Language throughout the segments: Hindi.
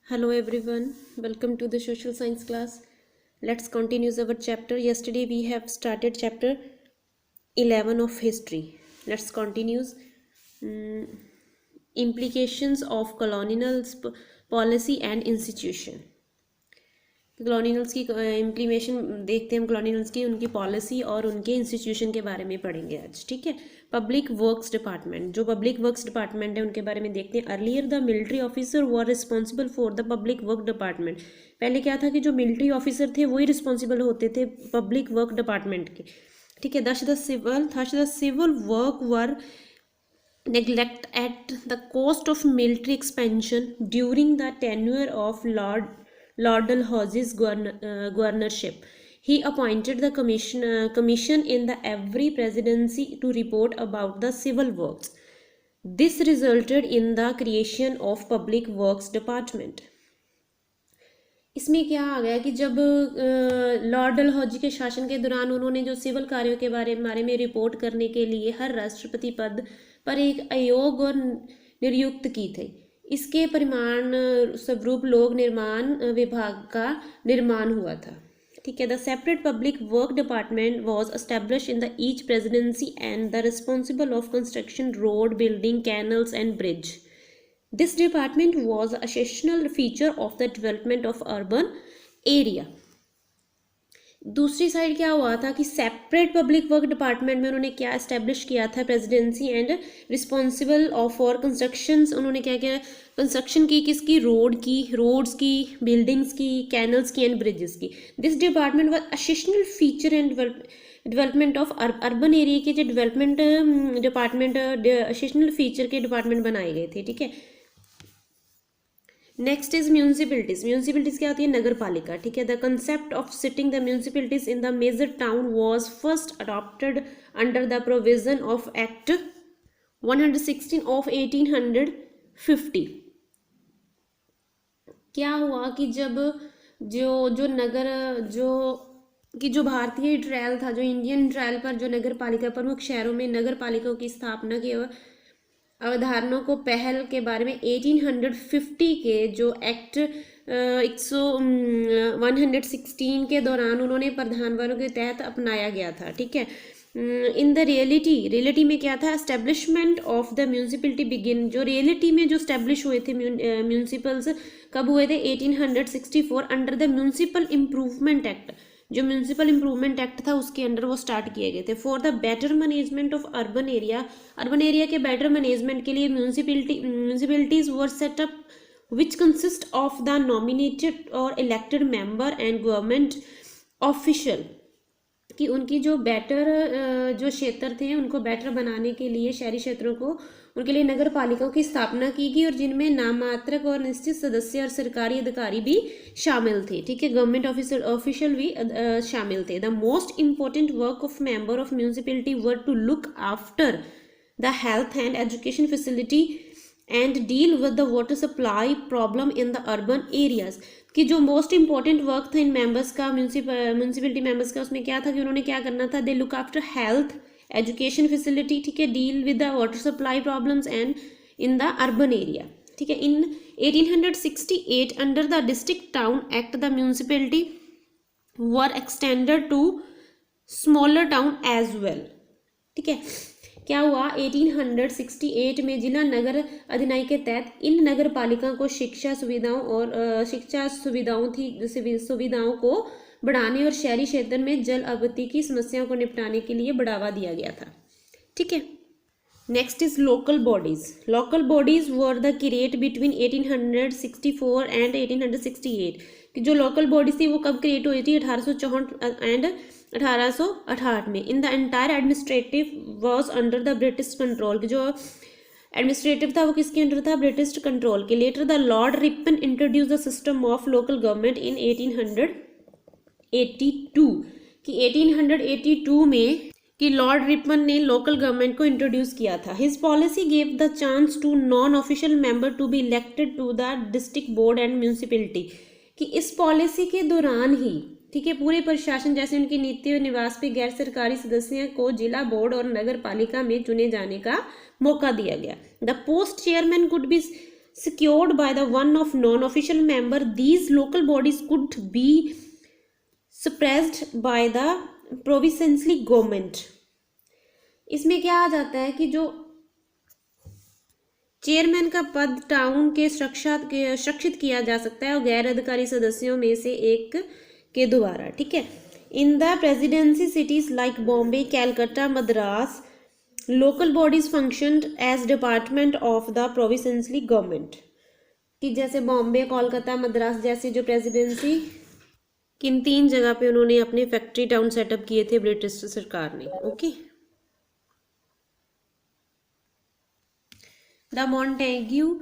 Hello everyone, welcome to the social science class. Let's continue our chapter. Yesterday we have started chapter 11 of history. Let's continue. Implications of colonial policy and institution. कॉलोनियल्स की इम्प्लीमेशन देखते हैं हम कॉलोनियल्स की उनकी पॉलिसी और उनके इंस्टीट्यूशन के बारे में पढ़ेंगे आज। ठीक है, पब्लिक वर्क्स डिपार्टमेंट, जो पब्लिक वर्क्स डिपार्टमेंट है उनके बारे में देखते हैं। Earlier the military officer were responsible for the public work department. पहले क्या था कि जो मिलिट्री ऑफिसर थे वही रिस्पॉन्सिबल होते थे पब्लिक वर्क डिपार्टमेंट के। ठीक है, thus the civil work were neglect at the cost of military expansion during the tenure of Lord Dalhousie's governorship. He appointed the commission in the every presidency to report about the civil works. This resulted in the creation of Public Works Department. इसमें क्या आ गया कि जब लॉर्ड डलहौजी के शासन के दौरान उन्होंने जो सिविल कार्यों के बारे में रिपोर्ट करने के लिए हर राष्ट्रपति पद पर एक आयोग और नियुक्त की थी। इसके परिमाण स्वरूप लोक निर्माण विभाग का निर्माण हुआ था। ठीक है, the separate public work department was established in the each presidency and the responsible of construction road building canals and bridge. This department was a essential feature of the development of urban area. दूसरी साइड क्या हुआ था कि सेपरेट पब्लिक वर्क डिपार्टमेंट में उन्होंने क्या एस्टेब्लिश किया था, presidency and responsible of for constructions. उन्होंने क्या किया, कंस्ट्रक्शन की, किसकी, रोड्स की, बिल्डिंग्स की, कैनल्स की एंड ब्रिजेस की। This department was essential feature and development of urban area के जो डेवलपमेंट डिपार्टमेंट एसेंशियल फीचर के डिपार्टमेंट बनाए गए थे। ठीक है, नेक्स्ट इज म्यूनसिपलिटीज। म्यूनसिपलिटीज क्या होती है, नगर पालिका। ठीक है, the concept of setting the municipalities in the major town was first adopted under the provision of act 116 of 1850। क्या हुआ कि जब जो भारतीय ट्रायल था, जो इंडियन ट्रायल पर जो नगर पालिका प्रमुख शहरों में नगर पालिकाओं की स्थापना की अवधारणाओं को पहल के बारे में 1850 के जो एक्ट 116 के दौरान उन्होंने प्रधान वर्गों के तहत अपनाया गया था। ठीक है, इन द रियलिटी में क्या था, establishment of the municipality begin. जो रियलिटी में जो एस्टेब्लिश हुए थे म्यूनसिपल्स कब हुए थे, 1864 under the municipal improvement act. जो म्यूनसिपल इम्प्रूवमेंट एक्ट था उसके अंडर वो स्टार्ट किए गए थे। For the better management of urban area के बेटर मैनेजमेंट के लिए municipalities were set up which consist of the nominated और elected member and government official. कि उनकी जो बेटर जो क्षेत्र थे उनको बेटर बनाने के लिए, शहरी क्षेत्रों को, उनके लिए नगर पालिकाओं की स्थापना की गई और जिनमें नामात्रक और निश्चित सदस्य और सरकारी अधिकारी भी शामिल थे। ठीक है, गवर्नमेंट ऑफिशियल भी शामिल थे। The most important work of member of municipality were to look after the health and education facility and deal with the water supply problem in the urban areas. कि जो मोस्ट इंपॉर्टेंट वर्क था इन मेंबर्स का, म्यूनसिपलिटी मेंबर्स का, उसमें क्या था कि उन्होंने क्या करना था, they look after health education facility. ठीक है, deal with the water supply problems and in the urban area. ठीक है, in 1868 under the district town act the municipality were extended to smaller town as well. ठीक है, क्या हुआ, 1868 में जिला नगर अधिनियम के तहत इन नगर पालिका को शिक्षा सुविधाओं को बढ़ाने और शहरी क्षेत्र में जल आपूर्ति की समस्याओं को निपटाने के लिए बढ़ावा दिया गया था। ठीक है, next is local bodies were the create between 1864 and 1868। कि जो लोकल बॉडीज थी वो कब क्रिएट हुई थी, 1864 एंड 1868 में। In the entire administrative was under the British control. जो एडमिनिस्ट्रेटिव था वो किसके अंडर था, ब्रिटिश कंट्रोल के। Later the lord Ripon introduce the system of local government in 1882। कि 1882 में कि लॉर्ड रिपन ने लोकल गवर्नमेंट को इंट्रोड्यूस किया था। His policy gave the chance to non official member to be elected to the district board and municipality. कि इस पॉलिसी के दौरान ही, ठीक है, पूरे प्रशासन जैसे उनकी नीति और निवास पे गैर सरकारी सदस्यों को जिला बोर्ड और नगर पालिका में चुने जाने का मौका दिया गया। The post chairman could be secured by the one of non-official member, these local bodies could be suppressed by the provincially government. इसमें क्या आ जाता है कि जो चेयरमैन का पद टाउन के सुरक्षित किया जा सकता है और गैर अधिकारी सदस्यों में से एक के द्वारा, ठीक है। In the presidency cities like Bombay, Calcutta, Madras, local bodies functioned as department of the provincial government, कि जैसे बॉम्बे, कोलकाता, मद्रास जैसे जो प्रेसिडेंसी, किन 3 जगह पे उन्होंने अपने फैक्ट्री टाउन सेटअप किए थे ब्रिटिश सरकार ने। Okay, the Montagu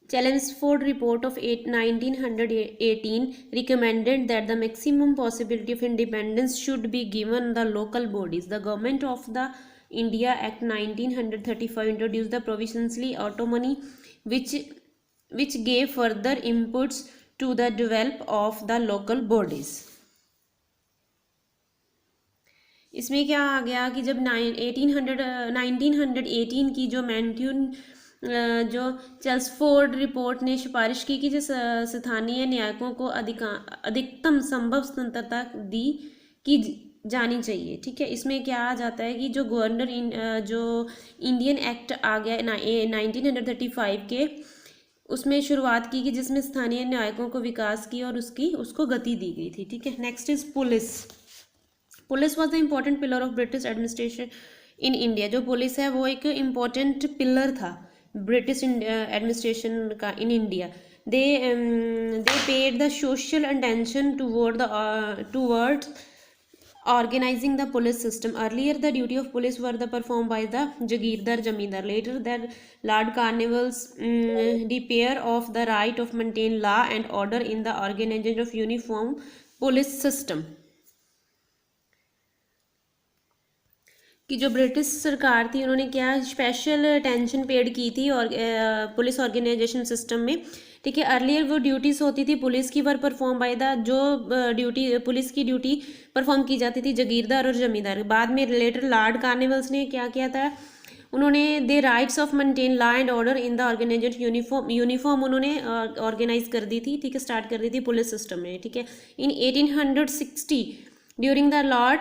Chelmsford report of 1918 recommended that the maximum possibility of independence should be given the local bodies. The government of the India Act 1935 introduced the provincially autonomy, which gave further inputs to the development of the local bodies. इसमें क्या आ गया कि जब 1918 की जो मैन्ट्यून जो चेल्मसफोर्ड रिपोर्ट ने सिफारिश की कि जो स्थानीय न्यायिकों को अधिकतम संभव स्वतंत्रता दी की जानी चाहिए, ठीक है। इसमें क्या आ जाता है कि जो गवर्नर जो इंडियन एक्ट आ गया 1935 के, उसमें शुरुआत की कि जिसमें स्थानीय न्यायिकों को विकास की और उसको गति दी गई थी, ठीक है। Next is police. Police was the important pillar of British administration in India. जो पुलिस है वो एक इम्पोर्टेंट पिलर था ब्रिटिश एडमिनिस्ट्रेशन का in India. They paid the social attention toward organizing the police system. Earlier the duty of police were performed by the jagirdar zamindar. Later that Lord Cornwallis repair of the right of maintain law and order in the organization of uniform police system. कि जो ब्रिटिश सरकार थी उन्होंने क्या स्पेशल अटेंशन पेड की थी और पुलिस ऑर्गेनाइजेशन सिस्टम में, ठीक है। अर्लियर वो ड्यूटीज़ होती थी पुलिस की वर परफॉर्म बाय द, जो पुलिस की ड्यूटी परफॉर्म की जाती थी जगीरदार और जमींदार। बाद में लेटर लॉर्ड कार्निवल्स ने क्या किया था, उन्होंने the rights of maintain law and order in the organization uniform उन्होंने ऑर्गेनाइज कर दी थी, ठीक है, स्टार्ट कर दी थी पुलिस सिस्टम में, ठीक है। इन 1860 during the Lord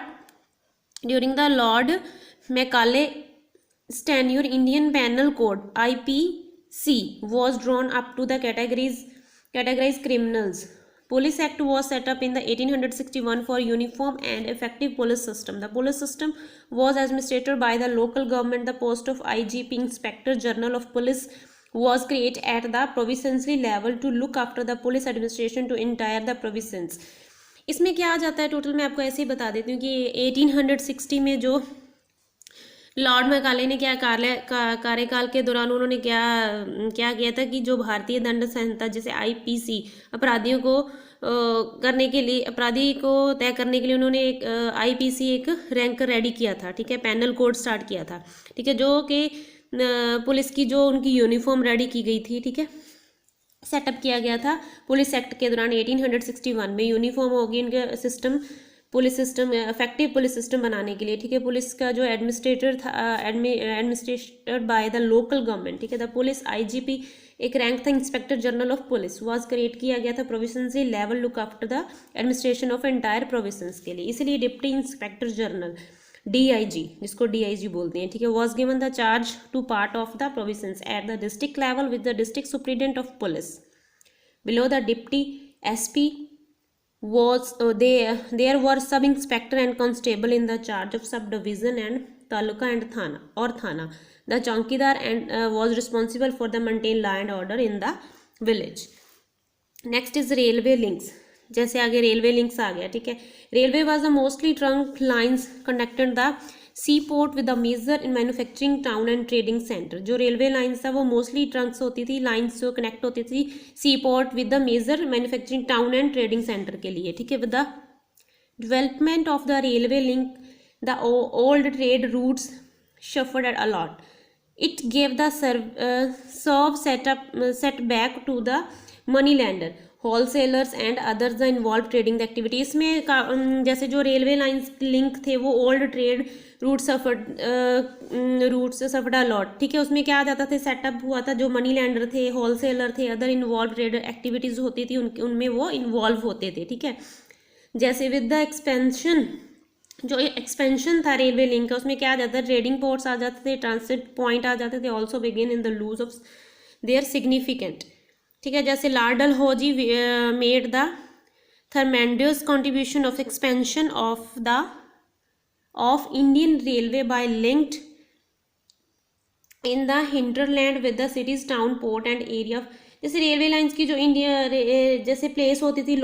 Macaulay's tenure, Indian Penal Code (IPC) was drawn up to the categorize criminals. Police Act was set up in the 1861 for uniform and effective police system. The police system was administered by the local government. The post of IGP, Inspector General of Police, was created at the provincial level to look after the police administration to entire the provinces. इसमें क्या आ जाता है टोटल, मैं आपको ऐसे ही बता देती हूँ कि 1860 में जो लॉर्ड मैकाले ने क्या कार्यकाल के दौरान उन्होंने क्या किया था कि जो भारतीय दंड संहिता जैसे IPC अपराधियों को करने के लिए, अपराधी को तय करने के लिए उन्होंने एक IPC एक रैंक रेडी किया था, ठीक है, पैनल कोड स्टार्ट किया था, ठीक है, जो कि पुलिस की जो उनकी यूनिफॉर्म रेडी की गई थी, ठीक है, सेटअप किया गया था पुलिस एक्ट के दौरान 1861 में। यूनिफॉर्म होगी इनका system, police system effective police system बनाने के लिए, ठीक है। पुलिस का जो एडमिनिस्ट्रेटर था administrated by the local government, ठीक है। द पुलिस IGP एक रैंक था inspector general of police, was create किया गया था provincial level look after the administration of entire province के लिए। इसलिए डिप्टी इंस्पेक्टर जनरल DIG, जिसको DIG बोलते हैं, ठीक है, was given the charge to part of the province at the district level with the district superintendent of police. Below the deputy SP was there were sub inspector and constable in the charge of subdivision and taluka and thana. The chowkidar and was responsible for the maintain law and order in the village. Next is railway links. जैसे आगे रेलवे लिंक्स आ गया, ठीक है। Railway was the mostly trunk lines connected the sea port with the major in manufacturing town and trading centre. जो रेलवे लाइंस था वो मोस्टली ट्रंक्स होती थी, लाइंस जो कनेक्ट होती थी sea port with the major manufacturing town and trading centre के लिए, ठीक है। With the development of the railway link the old trade routes suffered a lot. It gave the serve set back to the money lender wholesalers and others the involve trading activity. इसमें जैसे जो रेलवे लाइंस लिंक थे वो old trade route suffered a lot, ठीक है। उसमें क्या आ जाता था, सेटअप हुआ था, जो मनी लैंडर थे, होलसेलर थे, अदर इन्वॉल्व ट्रेड एक्टिविटीज़ होती थी उनमें वो इन्वॉल्व होते थे, ठीक है। जैसे विद द एक्सपेंशन, जो एक्सपेंशन था रेलवे लिंक का, उसमें क्या आ जाता है, ट्रेडिंग पोर्ट्स आ जाते थे, ट्रांसिट पॉइंट आ जाते थे, also begin in the lose of their significant, ठीक है। जैसे Lord Dalhousie made the tremendous contribution of expansion of Indian railway by linked in the hinterland with the cities town port and area. जैसे रेलवे लाइंस की जो जैसे प्लेस होती थी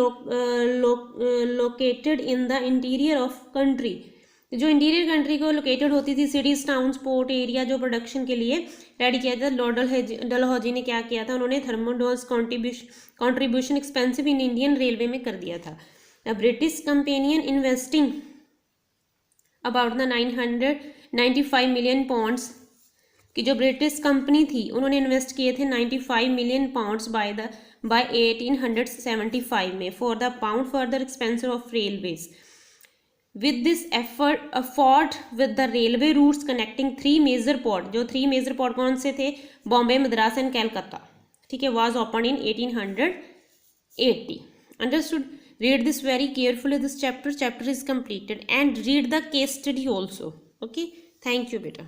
located in the interior of country, जो इंटीरियर कंट्री को लोकेटेड होती थी, सिटीज टाउन्स पोर्ट एरिया, जो प्रोडक्शन के लिए रेडी किया था। लॉर्ड डलहौजी ने क्या किया था, उन्होंने tremendous contribution expensive in Indian railway में कर दिया था। British companion investing about the 995 million pounds कि जो ब्रिटिश कंपनी थी उन्होंने इन्वेस्ट किए थे 95 मिलियन पाउंड्स बाय 1875 में for the pound further expansion of railways. With this effort with the railway routes connecting 3 major port, जो 3 मेजर पोर्ट कौन से थे, बॉम्बे, मद्रास एंड कैलकाता, ठीक है, was open in 1880। Understood? read this very carefully, this chapter is completed, and read the case study also. Okay, thank you beta.